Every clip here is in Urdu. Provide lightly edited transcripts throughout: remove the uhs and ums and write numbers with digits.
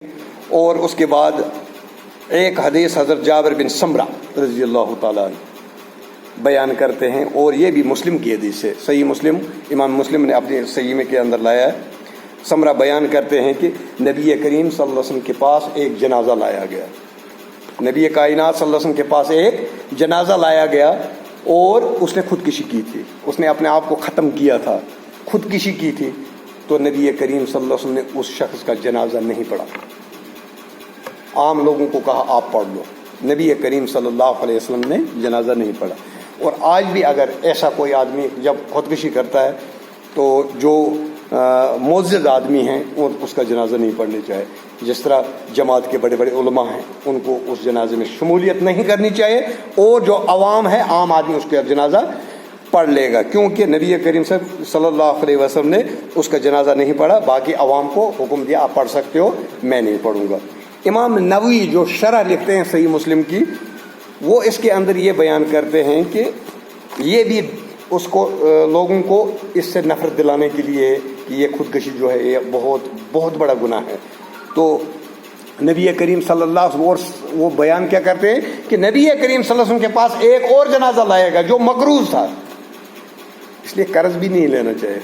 اور اس کے بعد ایک حدیث حضرت جابر بن سمرہ رضی اللہ تعالیٰ عنہ بیان کرتے ہیں، اور یہ بھی مسلم کی حدیث ہے، صحیح مسلم، امام مسلم نے اپنے صحیح میں کے اندر لایا ہے۔ سمرہ بیان کرتے ہیں کہ نبی کریم صلی اللہ علیہ وسلم کے پاس ایک جنازہ لایا گیا، نبی کائنات صلی اللہ علیہ وسلم کے پاس ایک جنازہ لایا گیا، اور اس نے خودکشی کی تھی، اس نے اپنے آپ کو ختم کیا تھا، خودکشی کی تھی۔ تو نبی کریم صلی اللہ علیہ وسلم نے اس شخص کا جنازہ نہیں پڑھا، عام لوگوں کو کہا آپ پڑھ لو، نبی کریم صلی اللہ علیہ وسلم نے جنازہ نہیں پڑھا۔ اور آج بھی اگر ایسا کوئی آدمی جب خودکشی کرتا ہے تو جو معزز آدمی ہیں وہ اس کا جنازہ نہیں پڑھنی چاہیے، جس طرح جماعت کے بڑے بڑے علماء ہیں ان کو اس جنازے میں شمولیت نہیں کرنی چاہیے، اور جو عوام ہے عام آدمی اس کا جنازہ پڑھ لے گا، کیونکہ نبی کریم صلی اللہ علیہ وسلم نے اس کا جنازہ نہیں پڑھا، باقی عوام کو حکم دیا آپ پڑھ سکتے ہو، میں نہیں پڑھوں گا۔ امام نووی جو شرح لکھتے ہیں صحیح مسلم کی، وہ اس کے اندر یہ بیان کرتے ہیں کہ یہ بھی اس کو لوگوں کو اس سے نفرت دلانے کے لیے کہ یہ خودکشی جو ہے یہ بہت بہت بڑا گناہ ہے۔ تو نبی کریم صلی اللہ علیہ وسلم وہ بیان کیا کرتے ہیں کہ نبی کریم صلی اللہ علیہ وسلم کے پاس ایک اور جنازہ لائے گا جو مقروض تھا، اس لیے قرض بھی نہیں لینا چاہیے۔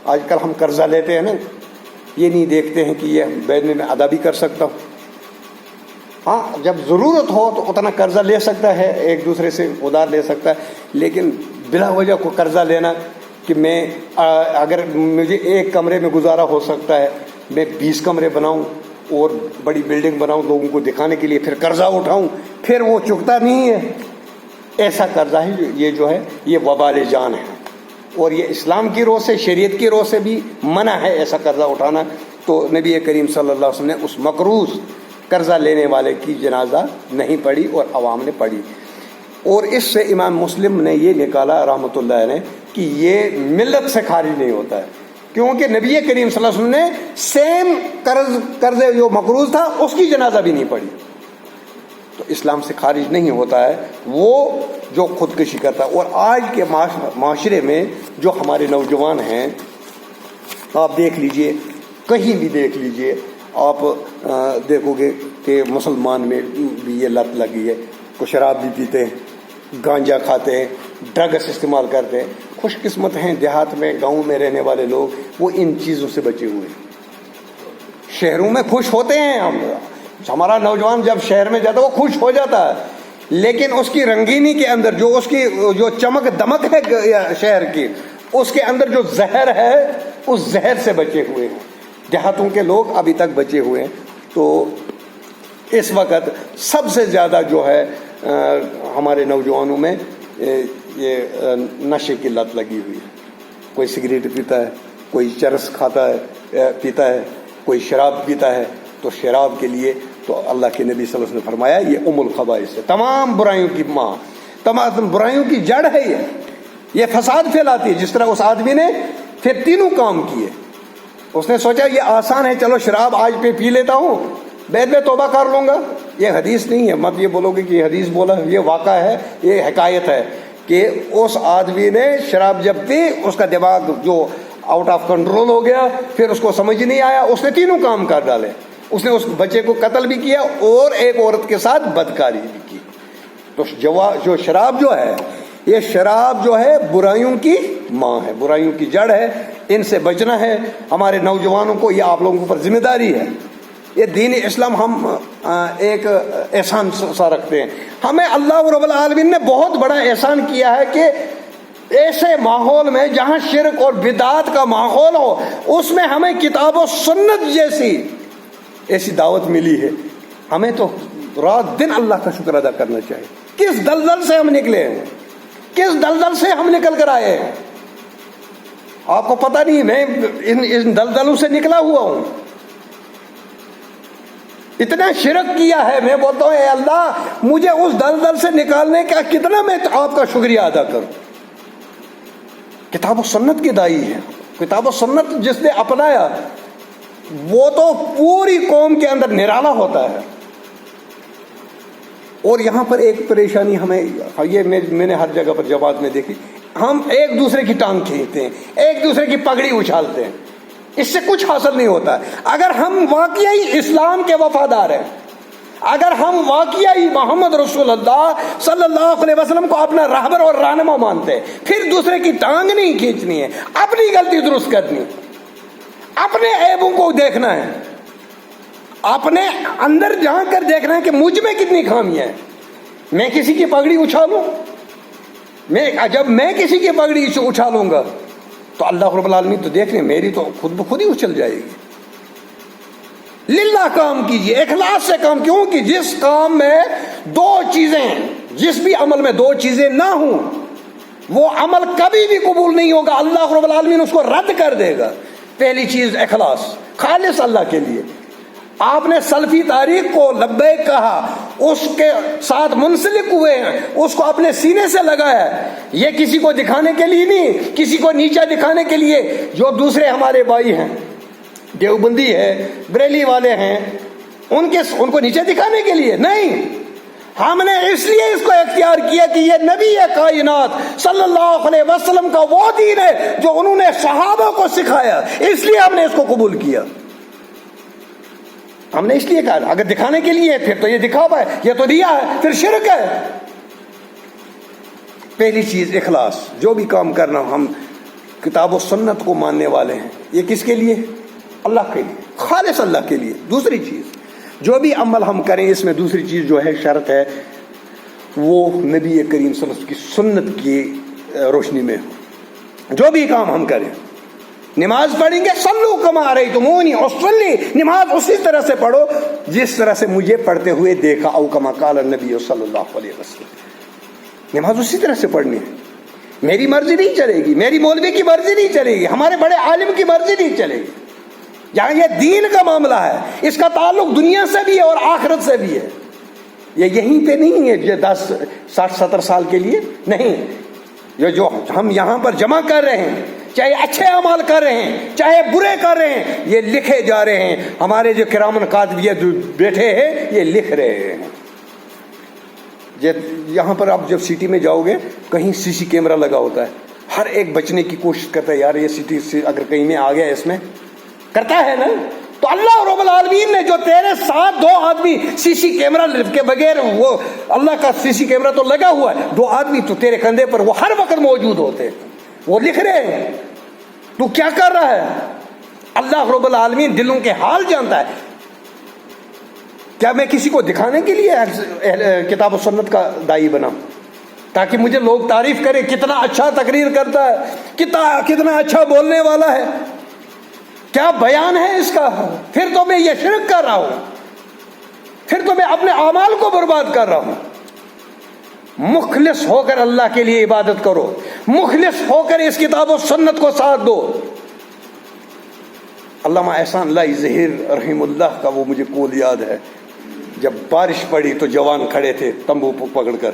آج کل ہم قرضہ لیتے ہیں نا، یہ نہیں دیکھتے ہیں کہ یہ بعد میں ادا بھی کر سکتا ہوں۔ ہاں جب ضرورت ہو تو اتنا قرضہ لے سکتا ہے، ایک دوسرے سے ادھار لے سکتا ہے، لیکن بلا وجہ کو قرضہ لینا کہ میں اگر مجھے ایک کمرے میں گزارا ہو سکتا ہے، میں 20 کمرے بناؤں اور بڑی بلڈنگ بناؤں لوگوں کو دکھانے کے لیے، پھر قرضہ اٹھاؤں، پھر وہ چکتا نہیں ہے، ایسا قرضہ ہے یہ جو ہے یہ وبال جان ہے، اور یہ اسلام کی روح سے، شریعت کی روح سے بھی منع ہے ایسا قرضہ اٹھانا۔ تو نبی کریم صلی اللہ علیہ وسلم نے اس مقروض قرضہ لینے والے کی جنازہ نہیں پڑھی اور عوام نے پڑھی۔ اور اس سے امام مسلم نے یہ نکالا رحمۃ اللہ علیہ کہ یہ ملت سے خارج نہیں ہوتا ہے، کیونکہ نبی کریم صلی اللہ علیہ وسلم نے سیم قرض جو مقروض تھا اس کی جنازہ بھی نہیں پڑھی، تو اسلام سے خارج نہیں ہوتا ہے وہ جو خودکشی کرتا ہے۔ اور آج کے معاشرے میں جو ہمارے نوجوان ہیں، آپ دیکھ لیجئے، کہیں بھی دیکھ لیجئے، آپ دیکھو گے کہ مسلمان میں بھی یہ لت لگی ہے، کو شراب بھی پیتے ہیں، گانجا کھاتے ہیں، ڈرگس استعمال کرتے ہیں۔ خوش قسمت ہیں دیہات میں، گاؤں میں رہنے والے لوگ، وہ ان چیزوں سے بچے ہوئے ہیں۔ شہروں میں خوش ہوتے ہیں ہمارا نوجوان جب شہر میں جاتا ہے وہ خوش ہو جاتا ہے، لیکن اس کی رنگینی کے اندر جو اس کی جو چمک دمک ہے شہر کی، اس کے اندر جو زہر ہے اس زہر سے بچے ہوئے ہیں۔ دیہاتوں کے لوگ ابھی تک بچے ہوئے ہیں۔ تو اس وقت سب سے زیادہ جو ہے ہمارے نوجوانوں میں یہ نشے کی لت لگی ہوئی ہے۔ کوئی سگریٹ پیتا ہے، کوئی چرس کھاتا ہے پیتا ہے، کوئی شراب پیتا ہے۔ تو شراب کے لیے تو اللہ کے نبی صلی اللہ علیہ وسلم نے فرمایا یہ ام الخبائث ہے، تمام برائیوں کی ماں، تمام برائیوں کی جڑ ہے، یہ فساد پھیلاتی ہے۔ جس طرح اس آدمی نے پھر تینوں کام کیے، اس نے سوچا یہ آسان ہے، چلو شراب آج پہ پی لیتا ہوں، بعد میں توبہ کر لوں گا۔ یہ حدیث نہیں ہے، مت یہ بولو گے کہ یہ حدیث بولا، یہ واقعہ ہے، یہ حکایت ہے کہ اس آدمی نے شراب جب پی، اس کا دماغ جو آؤٹ آف کنٹرول ہو گیا، پھر اس کو سمجھ نہیں آیا، اس نے تینوں کام کر ڈالے۔ اس نے اس بچے کو قتل بھی کیا اور ایک عورت کے ساتھ بدکاری بھی کی۔ تو جو شراب جو ہے، یہ شراب جو ہے برائیوں کی ماں ہے، برائیوں کی جڑ ہے، ان سے بچنا ہے ہمارے نوجوانوں کو، یہ آپ لوگوں پر ذمہ داری ہے۔ یہ دین اسلام ہم ایک احسان سا رکھتے ہیں، ہمیں اللہ رب العالمین نے بہت بڑا احسان کیا ہے کہ ایسے ماحول میں جہاں شرک اور بدعات کا ماحول ہو، اس میں ہمیں کتاب و سنت جیسی ایسی دعوت ملی ہے۔ ہمیں تو رات دن اللہ کا شکر ادا کرنا چاہیے۔ کس دلدل سے ہم نکلے ہیں، کس دلدل سے ہم نکل کر آئے ہیں، آپ کو پتہ نہیں، میں ان دلدلوں سے نکلا ہوا ہوں۔ اتنا شرک کیا ہے، میں بولتا ہوں اے اللہ مجھے اس دلدل سے نکالنے کا کتنا میں آپ کا شکریہ ادا کروں۔ کتاب و سنت کی دائی ہے، کتاب و سنت جس نے اپنایا وہ تو پوری قوم کے اندر نرالا ہوتا ہے۔ اور یہاں پر ایک پریشانی ہمیں، یہ میں نے ہر جگہ پر جماعت میں دیکھی، ہم ایک دوسرے کی ٹانگ کھینچتے ہیں، ایک دوسرے کی پگڑی اچھالتے ہیں۔ اس سے کچھ حاصل نہیں ہوتا. اگر ہم واقعی اسلام کے وفادار ہیں، اگر ہم واقعی محمد رسول اللہ صلی اللہ علیہ وسلم کو اپنا رہبر اور رہنما مانتے ہیں، پھر دوسرے کی ٹانگ نہیں کھینچنی ہے، اپنی غلطی درست کرنی ہے، اپنے عیبوں کو دیکھنا ہے، اپنے اندر جا کر دیکھنا ہے کہ مجھ میں کتنی خامیاں ہیں. میں کسی کی پگڑی اچھالوں، جب میں کسی کی پگڑی اچھالوں گا تو اللہ رب العالمین تو دیکھ لیں میری تو خود بخود ہی اچھل جائے گی. للہ کام کیجیے، اخلاص سے کام. کیوں کہ جس کام میں دو چیزیں، جس بھی عمل میں دو چیزیں نہ ہوں وہ عمل کبھی بھی قبول نہیں ہوگا، اللہ رب العالمین اس کو رد کر دے گا. پہلی چیز اخلاص، خالص اللہ کے لیے. آپ نے سلفی تاریخ کو لبیک کہا، اس کے ساتھ منسلک ہوئے ہیں، اس کو اپنے سینے سے لگایا. یہ کسی کو دکھانے کے لیے نہیں، کسی کو نیچا دکھانے کے لیے. جو دوسرے ہمارے بھائی ہیں، دیوبندی ہے، بریلی والے ہیں، ان کو نیچے دکھانے کے لیے نہیں. ہم نے اس لیے اس کو اختیار کیا کہ یہ نبی کائنات صلی اللہ علیہ وسلم کا وہ دین ہے جو انہوں نے صحابہ کو سکھایا، اس لیے ہم نے اس کو قبول کیا. ہم نے اس لیے کہا اگر دکھانے کے لیے پھر تو یہ دکھاوا ہے، یہ تو دیا ہے، پھر شرک ہے. پہلی چیز اخلاص. جو بھی کام کرنا ہم کتاب و سنت کو ماننے والے ہیں، یہ کس کے لیے؟ اللہ کے لیے، خالص اللہ کے لیے. دوسری چیز جو بھی عمل ہم کریں اس میں دوسری چیز جو ہے شرط ہے وہ نبی کریم صلی اللہ علیہ وسلم کی سنت کی روشنی میں ہو. جو بھی کام ہم کریں، نماز پڑھیں گے صلو کما رأیتمونی اصلی، نماز اسی طرح سے پڑھو جس طرح سے مجھے پڑھتے ہوئے دیکھا، او کما قال النبی صلی اللہ علیہ وسلم. نماز اسی طرح سے پڑھنی ہے. میری مرضی نہیں چلے گی، میری مولوی کی مرضی نہیں چلے گی، ہمارے بڑے عالم کی مرضی نہیں چلے گی. جہاں یہ دین کا معاملہ ہے، اس کا تعلق دنیا سے بھی ہے اور آخرت سے بھی ہے. یہ یہیں پہ نہیں ہے جو 10 60 70 سال کے لیے نہیں. یہ جو ہم یہاں پر جمع کر رہے ہیں، چاہے اچھے اعمال کر رہے ہیں چاہے برے کر رہے ہیں، یہ لکھے جا رہے ہیں. ہمارے جو کرامن کاتبیہ بیٹھے ہیں یہ لکھ رہے ہیں. یہاں پر آپ جب سٹی میں جاؤ گے کہیں سی سی کیمرہ لگا ہوتا ہے، ہر ایک بچنے کی کوشش کرتا ہے یار یہ سٹی سے اگر کہیں میں آ گیا اس میں کرتا ہے نا. تو اللہ رب العالمین نے جو تیرے ساتھ 2 آدمی سی سی کیمرہ کے بغیر، وہ اللہ کا سی سی کیمرہ تو لگا ہوا ہے، 2 آدمی تو تیرے کندھے پر وہ ہر وقت موجود ہوتے ہیں، وہ لکھ رہے ہیں تو کیا کر رہا ہے. اللہ رب العالمین دلوں کے حال جانتا ہے. کیا میں کسی کو دکھانے کے لیے کتاب و سنت کا دائی بنا تاکہ مجھے لوگ تعریف کریں کتنا اچھا تقریر کرتا ہے، کتنا اچھا بولنے والا ہے، کیا بیان ہے اس کا؟ پھر تو میں یہ شرک کر رہا ہوں، پھر تو میں اپنے اعمال کو برباد کر رہا ہوں. مخلص ہو کر اللہ کے لیے عبادت کرو، مخلص ہو کر اس کتاب و سنت کو ساتھ دو. علامہ احسان اللہ ظہیر رحم اللہ کا وہ مجھے قول یاد ہے، جب بارش پڑی تو جوان کھڑے تھے تمبو پکڑ کر،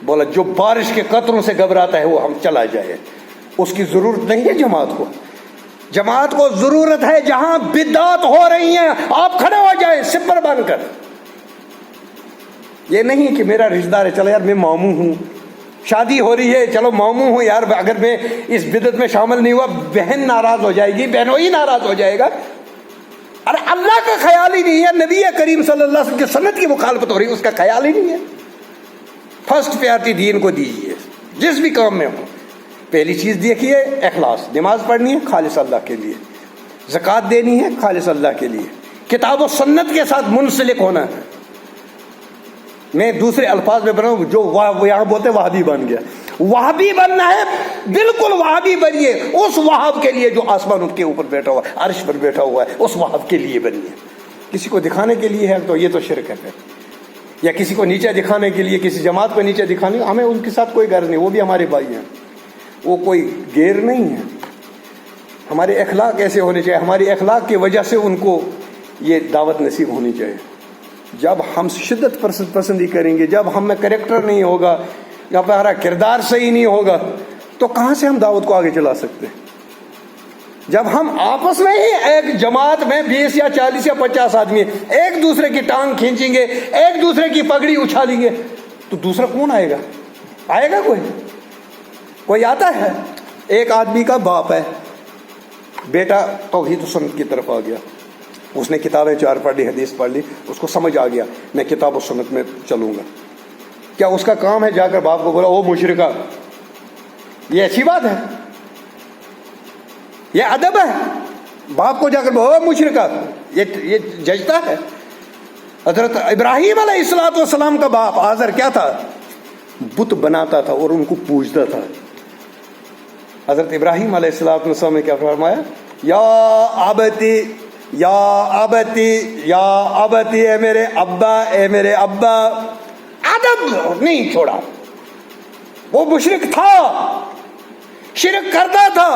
بولا جو بارش کے قطروں سے گھبراتا ہے وہ ہم چلا جائے. اس کی ضرورت نہیں ہے جماعت کو، جماعت کو ضرورت ہے جہاں بدعات ہو رہی ہیں آپ کھڑے ہو جائیں سپر بن کر. یہ نہیں کہ میرا رشتہ دار ہے، چلو یار میں ماموں ہوں، شادی ہو رہی ہے چلو ماموں ہوں یار، اگر میں اس بدعت میں شامل نہیں ہوا بہن ناراض ہو جائے گی، بہنوئی ناراض ہو جائے گا. ارے اللہ کا خیال ہی نہیں ہے، نبی کریم صلی اللہ علیہ وسلم کی سنت کی مخالفت ہو رہی ہے، اس کا خیال ہی نہیں ہے. فرسٹ پریارٹی دین کو دیجیے جس بھی کام میں ہو. پہلی چیز دیکھیے اخلاص، نماز پڑھنی ہے خالص اللہ کے لیے، زکوٰۃ دینی ہے خالص اللہ کے لیے، کتاب و سنت کے ساتھ منسلک ہونا ہے. میں دوسرے الفاظ میں بناؤں جو یہاں بولتے وہابی بن گیا، وہابی بننا ہے بالکل وہابی بنیے، اس وہاب کے لیے جو آسمان کے اوپر بیٹھا ہوا ہے، عرش پر بیٹھا ہوا ہے، اس وہاب کے لیے بنیے. کسی کو دکھانے کے لیے ہے تو یہ تو شرک ہے، یا کسی کو نیچے دکھانے کے لیے، کسی جماعت کو نیچے دکھانے، ہمیں ان کے ساتھ کوئی غرض نہیں، وہ بھی ہمارے بھائی ہیں، وہ کوئی غیر نہیں ہے. ہمارے اخلاق ایسے ہونے چاہیے، ہماری اخلاق کی وجہ سے ان کو یہ دعوت نصیب ہونی چاہیے. جب ہم شدت پسندی کریں گے، جب ہم میں کریکٹر نہیں ہوگا یا ہمارا کردار صحیح نہیں ہوگا تو کہاں سے ہم دعوت کو آگے چلا سکتے ہیں؟ جب ہم آپس میں ہی ایک جماعت میں 20 یا 40 یا 50 آدمی ایک دوسرے کی ٹانگ کھینچیں گے، ایک دوسرے کی پگڑی اچھالیں گے تو دوسرا کون آئے گا؟ آئے گا کوئی آتا ہے؟ ایک آدمی کا باپ ہے، بیٹا توحید و سنت کی طرف آ گیا، اس نے کتابیں 4 پڑھ لی، حدیث پڑھ لی، اس کو سمجھ آ گیا میں کتاب و سنت میں چلوں گا. کیا اس کا کام ہے جا کر باپ کو بولا او مشرکہ؟ یہ اچھی بات ہے؟ یہ ادب ہے؟ باپ کو جا کر بولا او مشرکہ؟ یہ ججتا ہے؟ حضرت ابراہیم علیہ السلام کا باپ آزر کیا تھا؟ بت بناتا تھا اور ان کو پوجتا تھا. حضرت ابراہیم علیہ السلام نے کیا فرمایا؟ یا آبتی یا آبتی یا آبتی، اے میرے ابا، اے میرے ابا. ادب نہیں چھوڑا. وہ مشرک تھا، شرک کرتا تھا،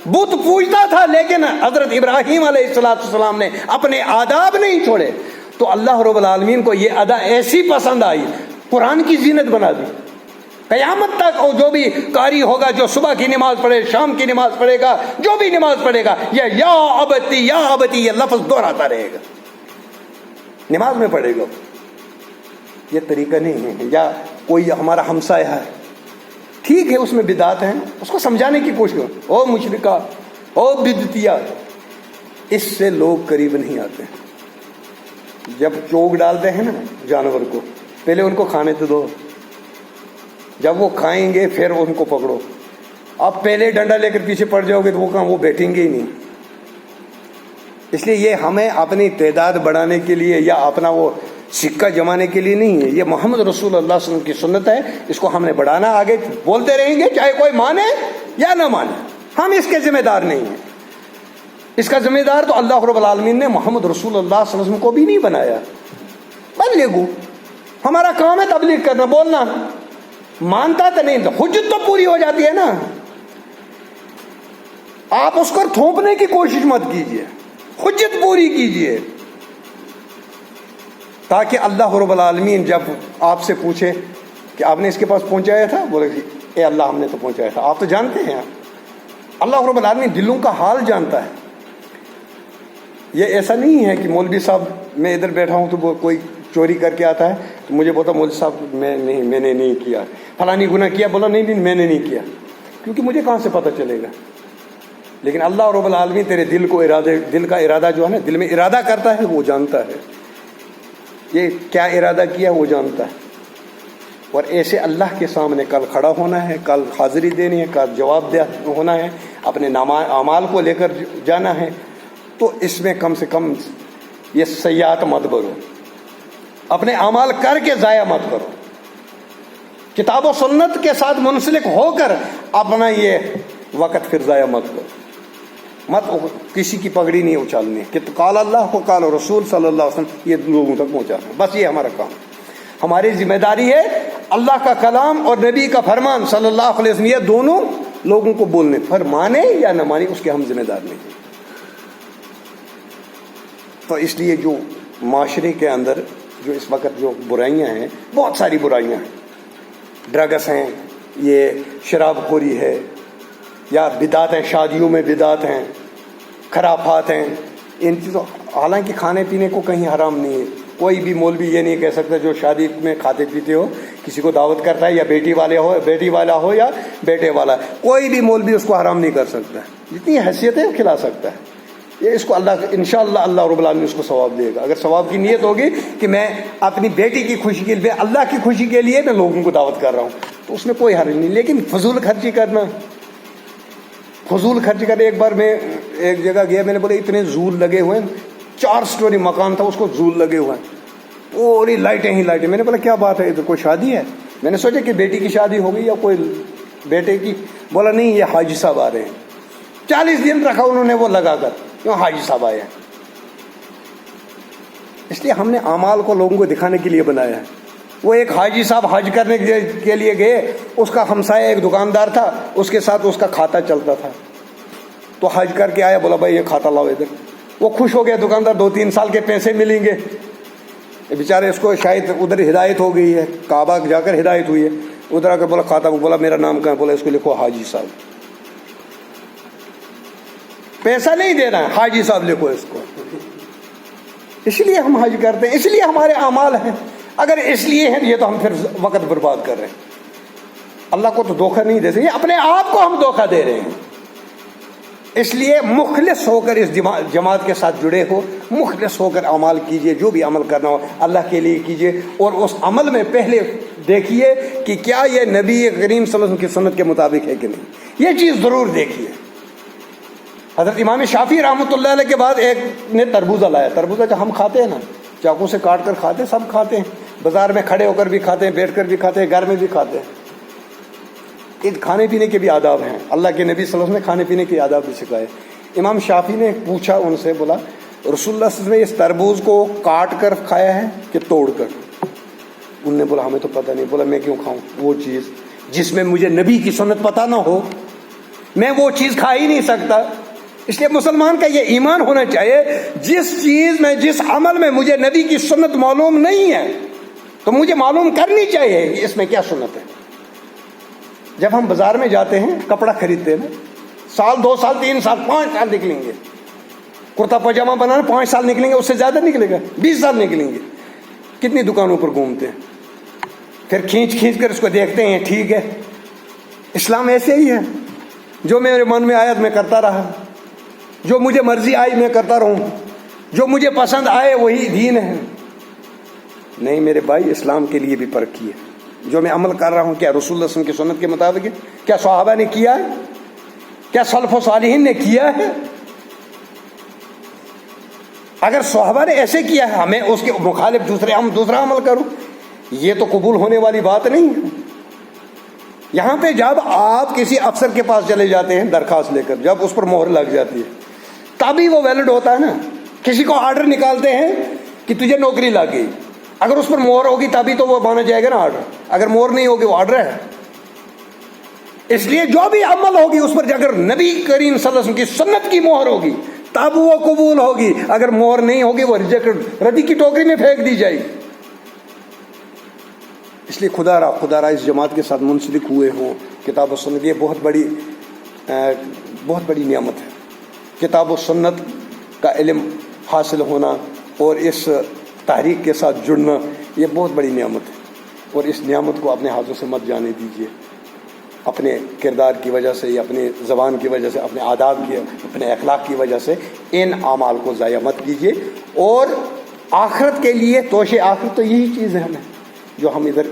بت پوجتا تھا، لیکن حضرت ابراہیم علیہ السلام نے اپنے آداب نہیں چھوڑے. تو اللہ رب العالمین کو یہ ادا ایسی پسند آئی، قرآن کی زینت بنا دی. قیامت تک جو بھی قاری ہوگا، جو صبح کی نماز پڑھے، شام کی نماز پڑھے گا، جو بھی نماز پڑھے گا، یہ یا ابتی یا ابتی یہ لفظ دہراتا رہے گا، نماز میں پڑھے گا. یہ طریقہ نہیں ہے. یا کوئی ہمارا ہمسایہ ہے، ٹھیک ہے اس میں بدعات ہیں، اس کو سمجھانے کی کوشش کرو، او مشرکہ، او بدعتیہ. اس سے لوگ قریب نہیں آتے. جب چوک ڈالتے ہیں نا جانور کو، پہلے ان کو کھانے تو دو، جب وہ کھائیں گے پھر ان کو پکڑو. اب پہلے ڈنڈا لے کر پیچھے پڑ جاؤ گے تو وہ کہاں، وہ بیٹھیں گے ہی نہیں. اس لیے یہ ہمیں اپنی تعداد بڑھانے کے لیے یا اپنا وہ سکہ جمانے کے لیے نہیں ہے. یہ محمد رسول اللہ صلی اللہ علیہ وسلم کی سنت ہے، اس کو ہم نے بڑھانا. آگے بولتے رہیں گے چاہے کوئی مانے یا نہ مانے، ہم اس کے ذمہ دار نہیں ہیں. اس کا ذمہ دار تو اللہ رب العالمین نے محمد رسول اللہ صلی اللہ علیہ وسلم کو بھی نہیں بنایا. بلغو، ہمارا کام ہے تبلیغ کرنا، بولنا. مانتا تو نہیں تو حجت تو پوری ہو جاتی ہے نا. آپ اس کو تھوپنے کی کوشش مت کیجیے، حجت پوری کیجیے، تاکہ اللہ رب العالمین جب آپ سے پوچھے کہ آپ نے اس کے پاس پہنچایا تھا، بولے اے اللہ ہم نے تو پہنچایا تھا. آپ تو جانتے ہیں، اللہ رب العالمین دلوں کا حال جانتا ہے. یہ ایسا نہیں ہے کہ مولوی صاحب میں ادھر بیٹھا ہوں تو وہ کوئی چوری کر کے آتا ہے تو مجھے بولتا مولوی صاحب میں نے نہیں کیا، فلانی گناہ کیا، بولا نہیں میں نے نہیں کیا، کیونکہ مجھے کہاں سے پتہ چلے گا. لیکن اللہ رب العالمین تیرے دل کا ارادہ جو ہے نا، دل میں ارادہ کرتا ہے وہ جانتا ہے. یہ کیا ارادہ کیا وہ جانتا ہے. اور ایسے اللہ کے سامنے کل کھڑا ہونا ہے، کل حاضری دینی ہے، کل جواب دہ ہونا ہے، اپنے اعمال کو لے کر جانا ہے. تو اس میں کم سے کم یہ سیئات مت برو، اپنے اعمال کر کے ضائع مت کرو. کتاب و سنت کے ساتھ منسلک ہو کر اپنا یہ وقت پھر ضائع مت کرو. مت کسی کی پگڑی نہیں اچھالنی کہ قال اللہ کو قال رسول صلی اللہ علیہ وسلم یہ لوگوں تک پہنچانا. بس یہ ہمارا کام، ہماری ذمہ داری ہے. اللہ کا کلام اور نبی کا فرمان صلی اللہ علیہ وسلم یہ دونوں لوگوں کو بولنے، پھر مانے یا نہ مانے اس کے ہم ذمہ دار نہیں. تو اس لیے جو معاشرے کے اندر جو اس وقت جو برائیاں ہیں، بہت ساری برائیاں ہیں. ڈرگس ہیں، یہ شراب خوری ہے، یا بدعت ہیں، شادیوں میں بدعت ہیں، خرافات ہیں. ان چیزوں، حالانکہ کھانے پینے کو کہیں حرام نہیں ہے. کوئی بھی مولوی یہ نہیں کہہ سکتا جو شادی میں کھاتے پیتے ہو، کسی کو دعوت کرتا ہے، یا بیٹی والا ہو یا بیٹے والا، کوئی بھی مولوی اس کو حرام نہیں کر سکتا. جتنی حیثیت ہے کھلا سکتا ہے. یہ اس کو اللہ انشاءاللہ اللہ رب العالمین اس کو ثواب دے گا. اگر ثواب کی نیت ہوگی کہ میں اپنی بیٹی کی خوشی کے لیے، اللہ کی خوشی کے لیے میں لوگوں کو دعوت کر رہا ہوں، تو اس میں کوئی حرج نہیں. لیکن فضول خرچی کرنا، ایک بار میں ایک جگہ گیا، میں نے بولا اتنے زول لگے ہوئے ہیں، 4 سٹوری مکان تھا، اس کو زول لگے ہوئے ہیں، پوری لائٹیں ہی لائٹیں. میں نے بولا کیا بات ہے، ادھر کوئی شادی ہے؟ میں نے سوچا کہ بیٹی کی شادی ہوگی یا کوئی بیٹے کی. بولا نہیں، یہ حاجی صاحب آ رہے ہیں. 40 دن رکھا انہوں نے وہ لگا کر، کیوں حاجی صاحب آئے ہیں. اس لیے ہم نے اعمال کو لوگوں کو دکھانے کے لیے بنایا ہے. وہ ایک حاجی صاحب حج کرنے کے لیے گئے، اس کا ہمسایہ ایک دکاندار تھا، اس کے ساتھ اس کا کھاتا چلتا تھا. تو حج کر کے آیا، بولا بھائی یہ کھاتا لاؤ ادھر. وہ خوش ہو گیا دکاندار، 2-3 سال کے پیسے ملیں گے. بیچارے اس کو شاید ادھر ہدایت ہو گئی ہے، کعبہ جا کر ہدایت ہوئی ہے. ادھر آ کر بولا کھاتا، بولا میرا نام کہاں ہے؟ بولا اس کو لکھو حاجی صاحب. پیسہ نہیں دینا ہے، حاجی صاحب لکھو اس کو. اس لیے ہم حج کرتے ہیں، اس لیے ہمارے اعمال ہیں. اگر اس لیے ہیں یہ تو ہم پھر وقت برباد کر رہے ہیں. اللہ کو تو دھوکہ نہیں دے سکتے، اپنے آپ کو ہم دھوکہ دے رہے ہیں. اس لیے مخلص ہو کر اس جماعت کے ساتھ جڑے ہو، مخلص ہو کر اعمال کیجئے، جو بھی عمل کرنا ہو اللہ کے لیے کیجئے، اور اس عمل میں پہلے دیکھیے کہ کیا یہ نبی کریم صلی اللہ علیہ وسلم کی سنت کے مطابق ہے کہ نہیں، یہ چیز ضرور دیکھیے۔ حضرت امام شافعی رحمۃ اللہ علیہ کے بعد ایک نے تربوزہ لایا، تربوزہ کا ہم کھاتے ہیں نا، چاقو سے کاٹ کر کھاتے ہیں، سب کھاتے ہیں، بازار میں کھڑے ہو کر بھی کھاتے ہیں، بیٹھ کر بھی کھاتے ہیں، گھر میں بھی کھاتے ہیں۔ کھانے پینے کے بھی آداب ہیں، اللہ کے نبی صلی اللہ علیہ وسلم نے کھانے پینے کے آداب بھی سکھائے۔ امام شافعی نے پوچھا ان سے، بولا رسول اللہ صلی اللہ علیہ وسلم نے اس تربوز کو کاٹ کر کھایا ہے کہ توڑ کر؟ انہوں نے بولا ہمیں تو پتہ نہیں۔ بولا میں کیوں کھاؤں وہ چیز جس میں مجھے نبی کی سنت پتہ نہ ہو؟ میں وہ چیز کھا ہی نہیں سکتا۔ اس لیے مسلمان کا یہ ایمان ہونا چاہیے، جس چیز میں جس عمل میں مجھے نبی کی سنت معلوم نہیں ہے تو مجھے معلوم کرنی چاہیے کہ اس میں کیا سنت ہے۔ جب ہم بازار میں جاتے ہیں کپڑا خریدتے ہیں نا، سال 2 سال 3 سال 5 سال نکلیں گے، کرتا پاجامہ بنانا 5 سال نکلیں گے، اس سے زیادہ نکلے گا، 20 سال نکلیں گے۔ کتنی دکانوں پر گھومتے ہیں، پھر کھینچ کھینچ کر اس کو دیکھتے ہیں، ٹھیک ہے اسلام ایسے ہی ہے، جو میرے من میں آیا میں کرتا رہا، جو مجھے مرضی آئی میں کرتا رہوں، جو مجھے پسند آئے وہی دین ہے۔ نہیں میرے بھائی، اسلام کے لیے بھی پرکھیے، جو میں عمل کر رہا ہوں کیا رسول اللہ صلی اللہ علیہ وسلم کی سنت کے مطابق ہے؟ کیا صحابہ نے کیا ہے؟ کیا سلف و صالحین نے کیا ہے؟ اگر صحابہ نے ایسے کیا ہے، ہمیں اس کے مخالف دوسرا عمل کروں، یہ تو قبول ہونے والی بات نہیں ہے۔ یہاں پہ جب آپ کسی افسر کے پاس چلے جاتے ہیں درخواست لے کر، جب اس پر مہر لگ جاتی ہے تبھی وہ ویلڈ ہوتا ہے نا۔ کسی کو آرڈر نکالتے ہیں کہ تجھے نوکری لگ گئی، اگر اس پر مہر ہوگی تبھی تو وہ مانا جائے گا نا آرڈر، اگر مہر نہیں ہوگی وہ آرڈر ہے۔ اس لیے جو بھی عمل ہوگی اس پر اگر نبی کریم صلی اللہ علیہ وسلم کی سنت کی مہر ہوگی تب وہ قبول ہوگی، اگر مہر نہیں ہوگی وہ ریجیکٹ، ردی کی ٹوکری میں پھینک دی جائے گی۔ اس لیے خدا را اس جماعت کے ساتھ منسلک ہوئے ہوں، کتاب و سنت، یہ بہت بڑی نعمت ہے۔ کتاب و سنت کا علم حاصل ہونا اور اس تحریک کے ساتھ جڑنا یہ بہت بڑی نعمت ہے، اور اس نعمت کو اپنے ہاتھوں سے مت جانے دیجیے۔ اپنے کردار کی وجہ سے یا اپنے زبان کی وجہ سے، اپنے آداب کی، اپنے اخلاق کی وجہ سے ان اعمال کو ضائع مت کیجیے۔ اور آخرت کے لیے توشے آخرت تو یہی چیز ہے ہمیں، جو ہم ادھر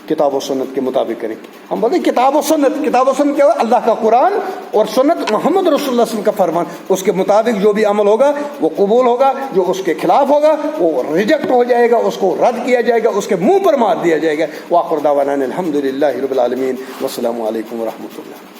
کتاب و سنت کے مطابق کریں گے۔ ہم بولتے ہیں کتاب و سنت کیا ہے؟ اللہ کا قرآن اور سنت محمد رسول اللہ صلی اللہ علیہ وسلم کا فرمان، اس کے مطابق جو بھی عمل ہوگا وہ قبول ہوگا، جو اس کے خلاف ہوگا وہ ریجیکٹ ہو جائے گا، اس کو رد کیا جائے گا، اس کے منہ پر مار دیا جائے گا۔ وآخر دعوانا الحمد للہ رب العالمین، والسلام علیکم ورحمۃ اللہ۔